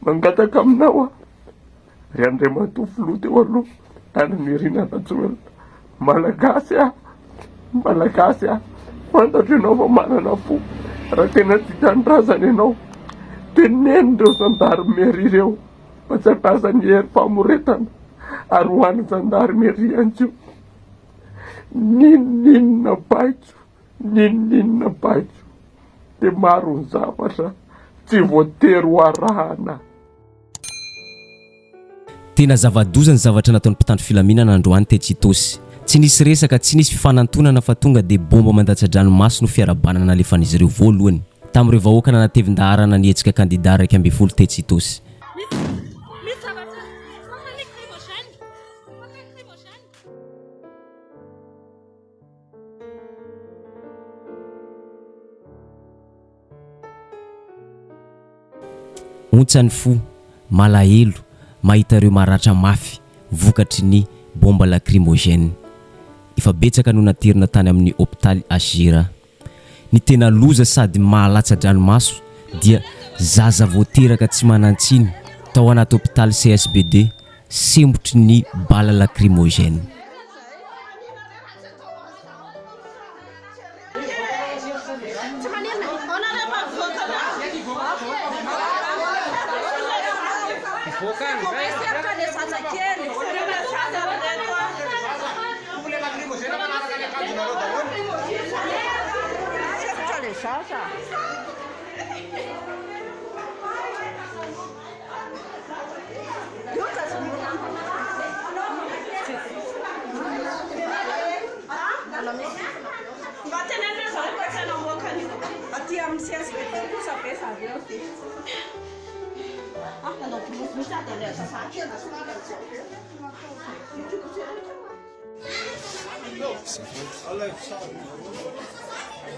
mangataka aminao a ry Andriamantoa filoha teo aloha any mirinana Joel malagasy a fantatro ianao fa manana fo raha tena tia tanindrazana ianao tenenindreo zandarmerie ireo fa tsy atrazany hery famoretana ary hoan'ny zandarmerie antsio ninona baitso dia maro ny zavatra tsy voatery ho arahana. Tena zava-doza ny zavatra nataon'ny mpitandro filaminana androany Tetsitosy. Tsy nisy resaka, tsy nisy fifanantonana fa tonga dia bomba mandatsa-dranomaso no fiarabanana alefan'izy ireo voalohany tamin'ireo vahoaka nanatevin-daharana nihetsika kandida 12 Tetsitosy. Ontsany fo, malahelo, mahita ireo maratra mafy vokatry ny bomba lacrymogène. Efa betsaka no naterina tany amin'ny hôpitaly Agira. Ny tena loza sady mahalatsa-dranomaso dia zaza voateraka tsy manantsiny tao anaty hôpitaly CSBD sembotry ny bala lacrymogène.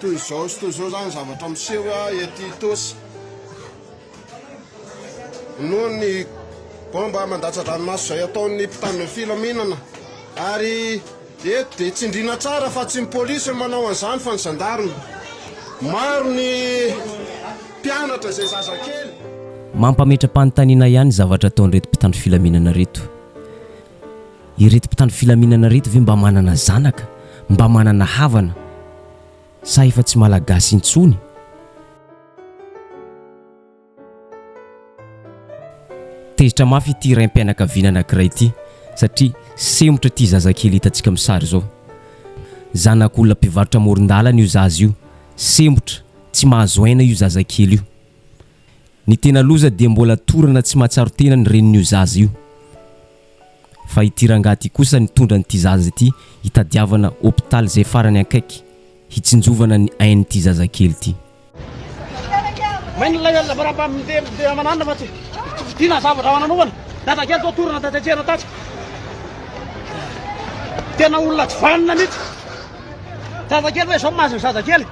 Toy izao zany zavatra miseho ety Tosy noho ny bomba mandatsa-dranomaso izay ataon'ny mpitandro filaminana ary eto dia tsindriana tsara fa tsy ny polisy manao an'izany fa ny zandarina. Maro ny mpianatra izay zazakely. Mampametra-panontaniana ihany zavatra ataon'ireto mpitandro filaminana reto. Ireto mpitandro filaminana reto ve mba manana zanaka, mba manana havana, sa efa tsy malagasy intsony? Tezitra mafy ity raim-pianakaviana anankiray ity satria semotra ity zazakely hitantsika amin'ny sary zao. Zanak'olona mpivarotra amoron-dalana io zaza io, semotra tsy mahazo aina io zazakely io. Ny tena loza dia mbola torana tsy mahatsaro tena ny renin'io zaza io. Fa ity rangahy kosa nitondra n'ity zaza ity hitadiavana hôpitaly izay farany akaiky hitsinjovana ny ain'ity zazakely ity. Main lay baraba dia manana fa tsy dina zavatra mananova datakely to torana datatjena tatsy tena olona tsy vanina mihitsy datakely hoe zao mahazo zazakely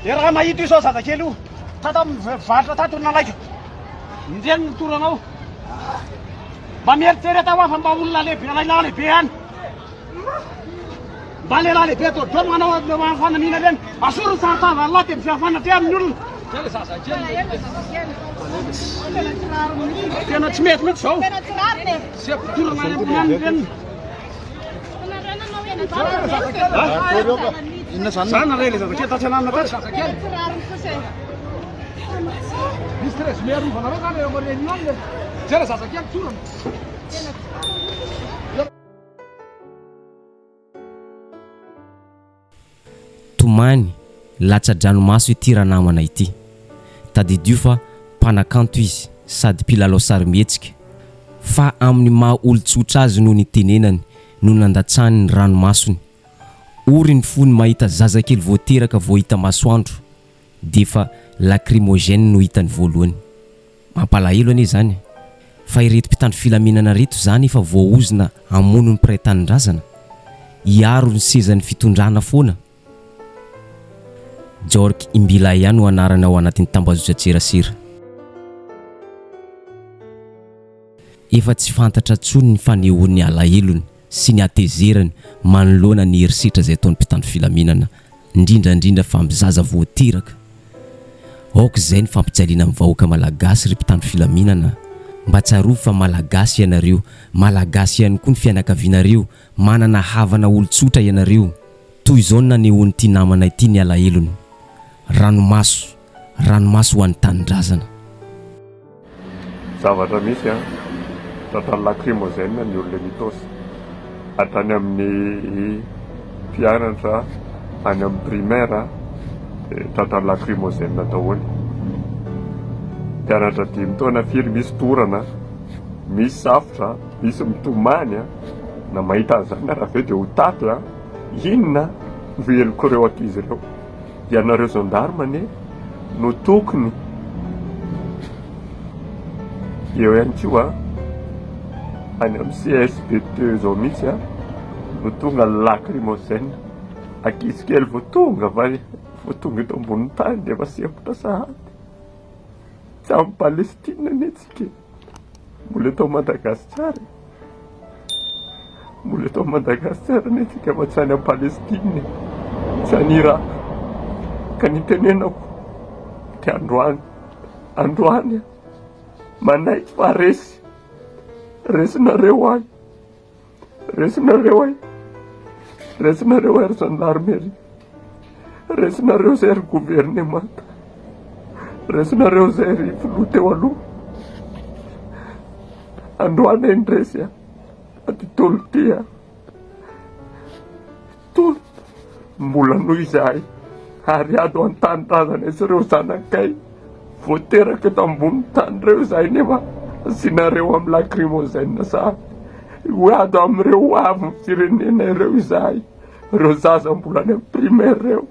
raha mahita io zao zazakely io tata mivaritra tato nalaika indreny ny toranao mba mieritsereta hoa fa mba olona lehibe lehilahy lehibe any mba lehilahy lehibe todoro manao fanamina reny asoro saritava lahy dia mifiafanatra amin'ny olona tena tsy mety mihitsy zao sepotorana reny sana reny zazakely tatsanana tatsy zazakely misy résumé arovana zany eo amareny any jera zazakely torana Tomany latsa-dranomaso ity raha namana ity. Tadidio fa mpanakanto izy sady mpilalao sary mihetsika fa amin'ny maha olon-tsotra azy no nitenenany no nandatsany ny ranomasony. Ory ny fony mahita zazakely voateraka voahita masoandro dia fa lacrymogène no hitany voalohany. Mampalahelo ane zany. Fa ireto mpitandro filaminana reto zany efa voaozina hamono ny mpiray tanindrazana hiaro ny sezan'ny fitondrana foana. George Imbilay no anarana ao anatin'ny tambazotra-tserasera. Efa tsy fantatra tsony ny fanehoan'ny alahelony sy ny atezerany manoloana ny herisetra izay ataon'ny mpitandro filaminana indrindrandrindra fa amin'ny zaza voateraka. aoka izay ny fampijaliana amin'ny vahoaka malagasy ry mpitandro filaminana. Mba tsaroa fa malagasy ianareo, malagasy ihany koa ny fianakavianareo, manana havana olon-tsotra ianareo. Toy izao ny nanehoany ity namana ity ny alahelony. Ranomaso ho an'ny tanindrazana. Zavatra misy tratran'ny lacrymogène ny olona mitosy hatrany amin'ny mpianatra any amin'ny primaire tratran'ny lacrymogène daholo. Mpianatra 5 taona firy misy torana, misy safotra, misy mitomany na mahita an'izany raha ve dia ho taty inona veloko ireo ankizy ireo. Ianareo gendarme no tokony eo ihany koa any amin'ny CSBT zao mihitsy no tonga lacrymogène. Ankizy kely vao tonga eto ambony tany dia efa sepotra sahady. Tsy amin'ny Palestine anetsika, mbola eto Madagasikara. Mbola eto Madagasikara anetsika fa tsy any amin'ny Palestine, tsy any Irak. Ka ny tenenako dia androany manay fa resinareo ay ry gendarmerie, resinareo zay ry gouvernement, resinareo zay ry filoha teo aloha. Androany indresy aty tolo ty tolo mbola noho izahay ary ado an-tanindrazana izy ireo zanakay voateraka eto ambony tany ireo izahay nefa asinareo amin'ny lacrymogène sahady. Hoado amin'ireo avy ny firenena ireo izahay, ireo zaza mbola any amin'ny primaire ireo,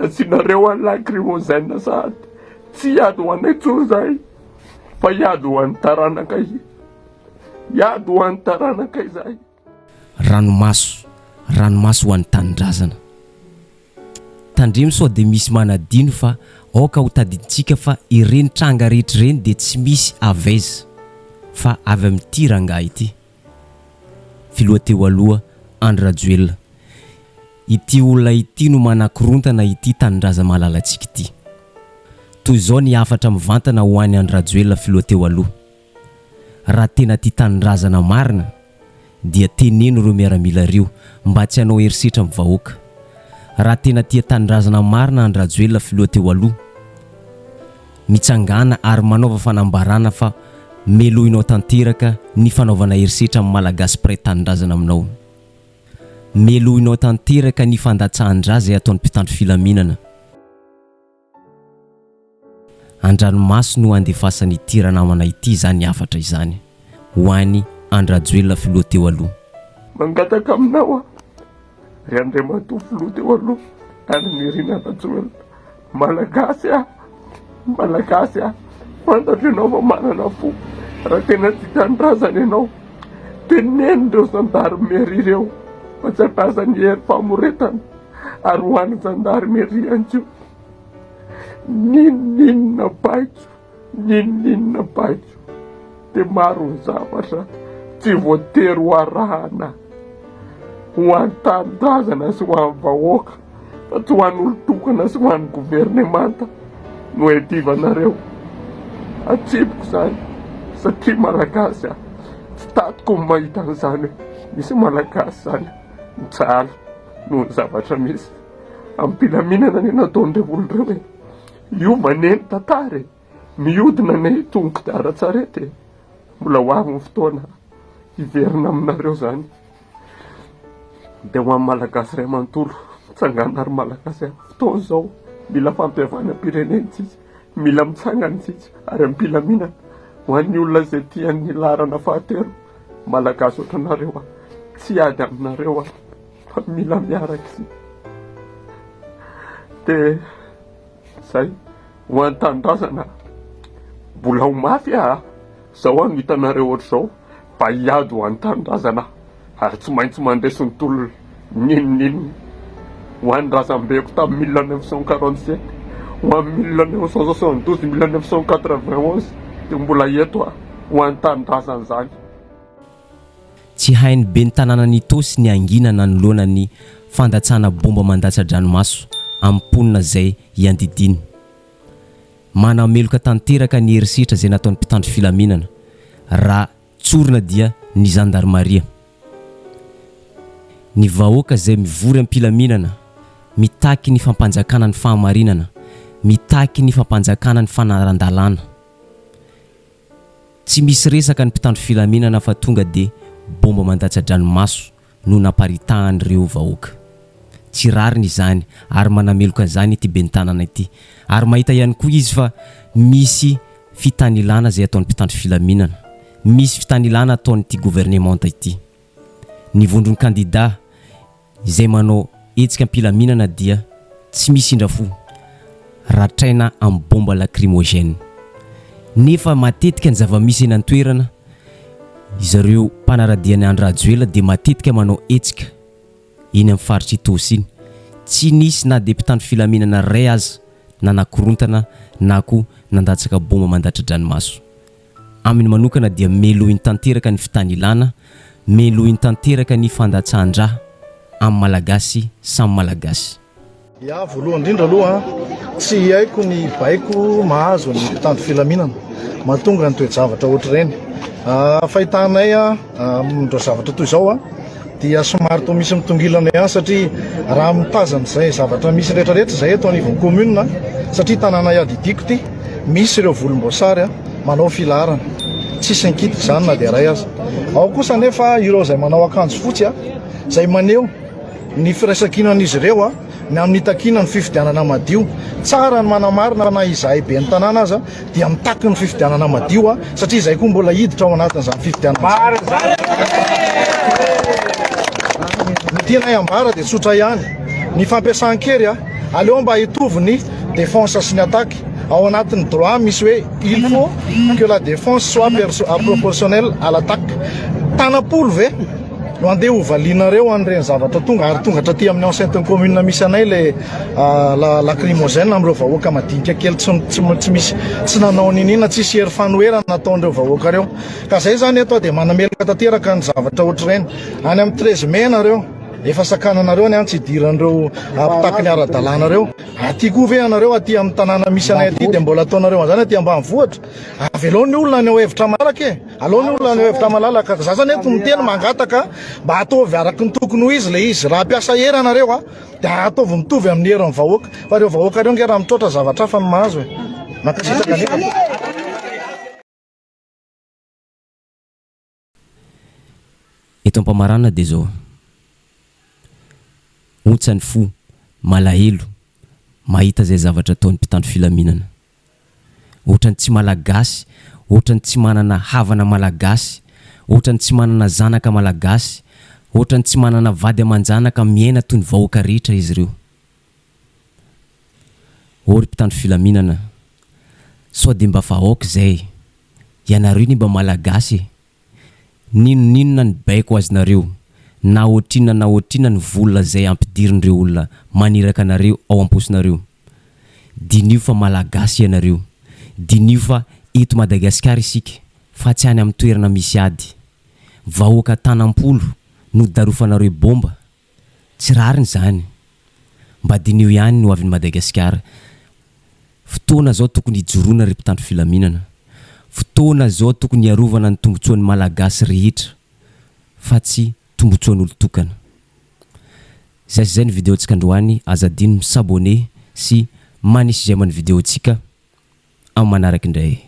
asinareo amin'ny lacrymogène sahady. Tsy hiady ho anay tsony izahay fa hiady ho an'ny taranaka izahay. Ranomaso ho an'ny tanindrazana. Tandremo sao dia misy manadino fa aoka ho tadidintsika fa ireny tranga rehetra ireny dia tsy misy avaiza fa avy amin'ity rangahy ity. Filoha teo aloha Andry Rajoelina. Ity olona ity no manakorontana ity tanindraza malalantsika ity. Toy izao ny afatra mivantana ho an'ny Andry Rajoelina filoha teo aloha. Raha tena tia tanindrazana marina dia teneno ireo miaramila ireo mba tsy hanao herisetra amin'ny vahoaka. Raha tena tia tanindrazana marina Andry Rajoelina filoha teo aloha, mitsangana ary manaova fanambarana fa melohinao tanteraka ny fanaovana herisetra amin'ny malagasy mpiray tanindrazana aminao. Melohinao tanteraka ny fandatsahan-draza izay ataon'ny mpitandro filaminana. Andranomaso no andefasany ity ranamana ity izany afatra izany ho an'ny Andry Rajoelina filoha teo aloha. Mangataka aminao ry Andriamatoa filoha teo aloha ary ny Irina Rajoelina. Malagasy fantatra ianao fa manana fo. Raha tena tsy tanindrazana ianao, teneno ireo gendarmerie ireo fa tsy atrasany hery famoretana ary ho an'ny gendarmerie ihany koa. Ninona baiko dia maro ny zavatra tsy voatery ho arahana ho an'ny tanindrazana sy ho an'ny vahoaka fa tsy ho an'ny olon-tokana sy ho an'ny gouvernemanta no edivanareo. Atsipiko izany satria malagasy tsy tatiko ny mahita an'izany. Misy malagasy izany mitsahala noho ny zavatra misy amin'ny mpilaminana ny nataon'ireo olon'ireo hoe io maneno tantara mihodina ny tongon-kodiaran-tsarety. Mbola ho avy ny fotoana hiverina aminareo izany. Dia ho amin'ny malagasy iray manontolo mitsangana ary malagasy fotoana izao mila fampiavana pirenentsika, mila mitsangantsika ary amin'ny mpilaminana ho an'ny olona izay tian'ny larana fahatelo malagasy ohatranareo tsy ady aminareo fa mila miaraka isika. Dia zay ho an'ny tanindrazana mbola ho mafy zao no hitanareo ohatr'izao mba hiady ho an'ny tanindrazana ary tsy maintsy mandresy ny tolo ninonino ho an'ny razambeko tamin'ny 1947 ho amin'ny 1972 1991 dia mbola eto ho an'ny tanindrazana izany. Tsy hainy be ny tanàna ny tosy ny anginana ny loanany fandatsahana bomba mandatsa-dranomaso amin'ny mponina izay iandidiny. manameloka tanteraka ny herisetra zay nataon'ny mpitandro filaminana raha tsorina dia ny gendarmerie. Ny vahoaka zay mivory am-pilaminana mitaky ny fampanjakana ny fahamarinana, mitaky ny fampanjakana ny fanarandalana. Tsy misy resaka ny mpitandro filaminana fa tonga de bomba mandatsa-dranomaso no naparitahan'ireo vahoaka. Tsy rariny izany ary manameloka izany ity bentanana ity. Ary mahita ihany koa izy fa misy fitanilana zay ataon'ny mpitandro filaminana, misy fitanilana ataon'ity gouvernemanta ity. Ny vondron'ny kandida izay manao etsika am-pilaminana dia tsy misy indra fo ratraina amin'ny bomba lacrymogène. Nefa matetika ny zava-misy eny an-toerana izareo mpanaradiany Andry Rajoelina dia matetika manao etsika eny amin'ny faritra Itosiny. Tsy nisy na de mpitandro filaminana ray aza na nakorontana na koa nandatsaka bomba mandatra-dranomaso. Aminy manokana dia melohiny tanteraka ny fitanilana, melohiny tanteraka ny fandatsahan-draha amin'ny malagasy samy malagasy. Ya voalohany indrindra aloha tsy haiko ny baiko mahazo ny mpitandro filaminana mahatonga ny toe-javatra ohatr'ireny. Fahitanay ndro zavatra toy izao dia somary toa misy mitongilana ihany satria raha mitazana izay zavatra misy rehetrarehetra izay eto anivon'ny commune satria tanàna iadidiko ity misy ireo volomboasary manao filaharana tsisy ankitiky izany na dia ray aza. Ao kosa nefa ireo izay manao akanjo fotsy izay maneho ny firaisan-kinan'izy ireo ny amin'ny takina ny fifidianana madio. Tsara ny manamarina na izahay be ny tanàna aza dia mitaky ny fifidianana madio satria izay koa mbola hiditra ao anatin'izany fifidianana. Ny tianay ambara dia tsotra ihany, ny fampiasan-kery aleo mba hitovy ny défense sy ny attaque. Ao anatin'ny droit misy hoe il faut que la défense soit proportionnelle à l'attaque. Tanapolo ve no andeha hovalinareo an'ireny zavatra tonga ary tongatra aty amin'ny enceinte commune misy anay le lacrymogène amin'ireo vahoaka madinika kely tsy misy tsy nanao ninina tsisy hery fanoherana nataon'ireo vahoaka reo. Ka zay zany eto dia manamelaka tanteraka ny zavatra ohatr'ireny. Any amin'ny 13 mai nareo efa sakananareo ny tsy idiran'ireo mpitaky ny ara-dalànareo. Aty koa ve anareo aty amin'ny tanàna misy anay aty dia mbola ataonareo an'izany aty ambanivohitra. Avy aloha ny olona ny hevitra malalaka aloha ny olona ny hevitra malalaka. Za zany eto miteny mangataka mba ataovy araky ny tokony ho izy le izy. Raha ampiasa hery anareo dia ataovy mitovy amin'ny herin'ny vahoaka. Fa ireo vahoaka reo nge raha mitroatra zavatra hafa ny mahazo makasitraka nefa. Eto ampamarana dia zao ontsany fo malahelo mahita zay zavatra ataon'ny mpitandro filaminana. Ohatrany tsy malagasy, ohatrany tsy manana havana malagasy, ohatrany tsy manana zanaka malagasy, ohatrany tsy manana vady aman-janaka miaina toy ny vahoaka rehetra izy ireo. Ory mpitandro filaminana sao dia mba vahoaka zay ianareo ny mba malagasy ninonina ny baiko azonareo na ohatrina ny vola zay ampidirin'ireo olona maniraka anareo ao am-posonareo. Dinio fa malagasy ianareo, dinio fa eto Madagasikara isika fa tsy any amin'ny toerana misy ady. Vahoaka tanampolo no darofanareo bomba, tsy rariny zany. Mba dinio ihany no avin'ny Madagasikara. Fotoana zao tokony hijoroana ry mpitandro filaminana, fotoana zao tokony hiarovana ny tombotsoan'ny malagasy rehetra fa tsy tombotsoan'olo tokana. Zay ny vidéo tsika androany, azadino misabone sy manisy zay amin'ny vidéo tsika amin'ny manaraka indray.